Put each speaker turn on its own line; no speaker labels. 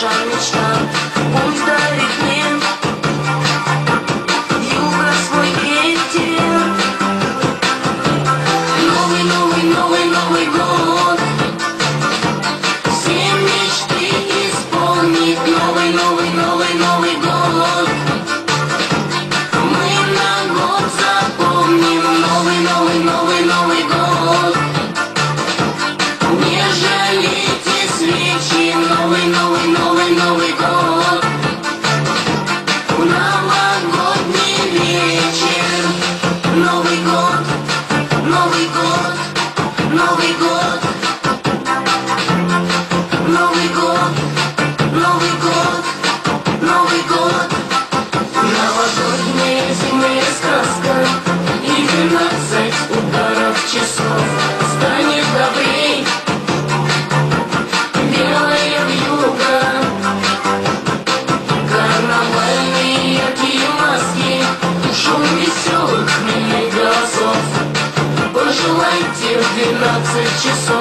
наша мечта. Пусть дарит мне юга свой ветер. Новый, новый, новый, Новый год все мечты исполнит. Новый, новый, новый, Новый год мы на год запомним. Новый, новый, новый, Новый год. Не жалейте свечи. Новый, новый, новый, Новый год. Новогодний вечер. Новый год, Новый год, Новый год, Новый год, Новый год, Новый год. Новогодняя зимняя сказка и 12 ударов часов. Станет добрей белая вьюга, карнавальные яркие маски, шум веселых хмельных голосов. Пожелайте в 12 часов